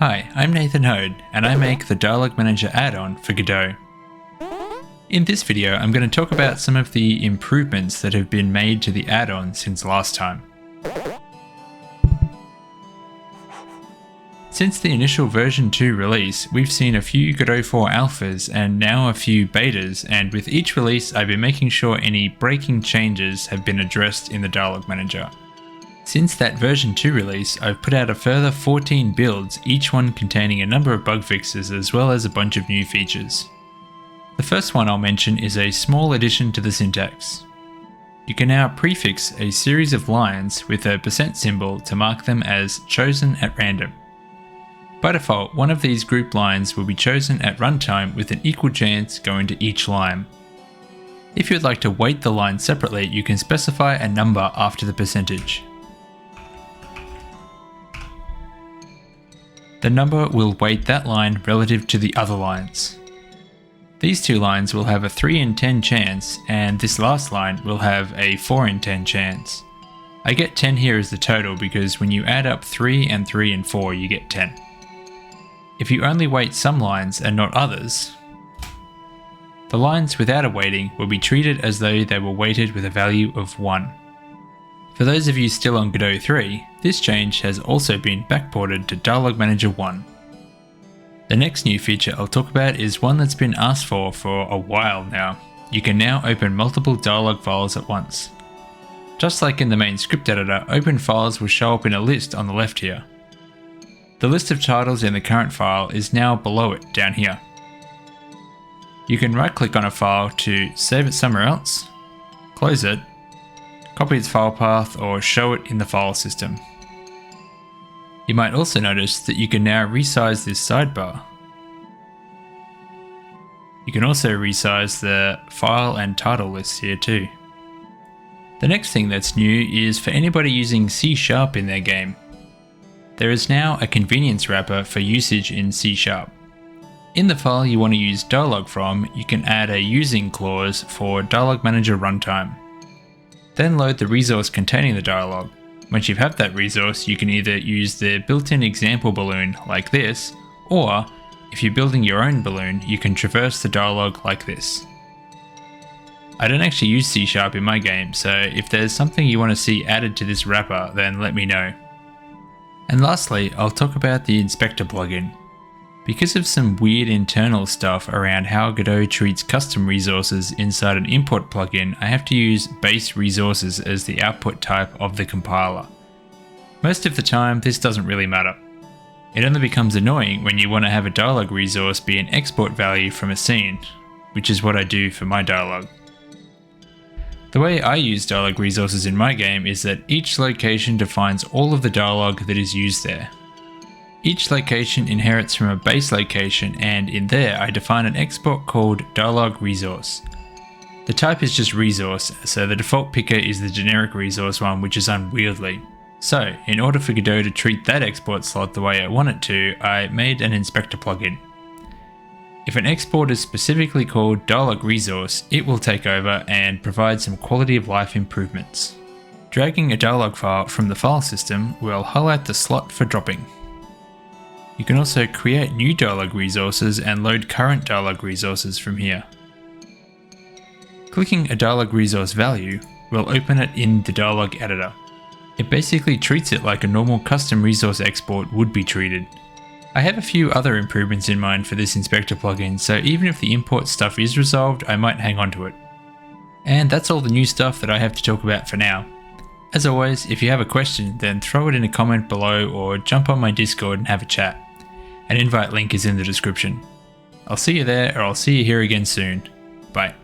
Hi, I'm Nathan Hode, and I make the Dialog Manager add-on for Godot. In this video, I'm going to talk about some of the improvements that have been made to the add-on since last time. Since the initial version 2 release, we've seen a few Godot 4 alphas and now a few betas, and with each release I've been making sure any breaking changes have been addressed in the Dialog Manager. Since that version 2 release, I've put out a further 14 builds, each one containing a number of bug fixes as well as a bunch of new features. The first one I'll mention is a small addition to the syntax. You can now prefix a series of lines with a % symbol to mark them as chosen at random. By default, one of these group lines will be chosen at runtime with an equal chance going to each line. If you'd like to weight the line separately, you can specify a number after the percentage. The number will weight that line relative to the other lines. These two lines will have a 3 in 10 chance, and this last line will have a 4 in 10 chance. I get 10 here as the total because when you add up 3 and 3 and 4 you get 10. If you only weight some lines and not others, the lines without a weighting will be treated as though they were weighted with a value of 1. For those of you still on Godot 3, this change has also been backported to Dialog Manager 1. The next new feature I'll talk about is one that's been asked for a while now. You can now open multiple dialog files at once. Just like in the main script editor, open files will show up in a list on the left here. The list of titles in the current file is now below it down here. You can right click on a file to save it somewhere else, close it, copy its file path, or show it in the file system. You might also notice that you can now resize this sidebar. You can also resize the file and title lists here too. The next thing that's new is for anybody using C# in their game. There is now a convenience wrapper for usage in C#. In the file you want to use dialog from, you can add a using clause for Dialog Manager runtime. Then load the resource containing the dialog. Once you have that resource, you can either use the built-in example balloon like this, or if you're building your own balloon, you can traverse the dialog like this. I don't actually use C# in my game, so if there's something you want to see added to this wrapper, then let me know. And lastly, I'll talk about the inspector plugin. Because of some weird internal stuff around how Godot treats custom resources inside an import plugin, I have to use base resources as the output type of the compiler. Most of the time, this doesn't really matter. It only becomes annoying when you want to have a dialog resource be an export value from a scene, which is what I do for my dialog. The way I use dialog resources in my game is that each location defines all of the dialog that is used there. Each location inherits from a base location, and in there I define an export called dialog resource. The type is just resource, so the default picker is the generic resource one, which is unwieldy. So, in order for Godot to treat that export slot the way I want it to, I made an inspector plugin. If an export is specifically called dialog resource, it will take over and provide some quality of life improvements. Dragging a dialog file from the file system will highlight the slot for dropping. You can also create new dialog resources and load current dialog resources from here. Clicking a dialog resource value will open it in the dialog editor. It basically treats it like a normal custom resource export would be treated. I have a few other improvements in mind for this inspector plugin, so even if the import stuff is resolved, I might hang on to it. And that's all the new stuff that I have to talk about for now. As always, if you have a question, then throw it in a comment below or jump on my Discord and have a chat. An invite link is in the description. I'll see you there, or I'll see you here again soon. Bye.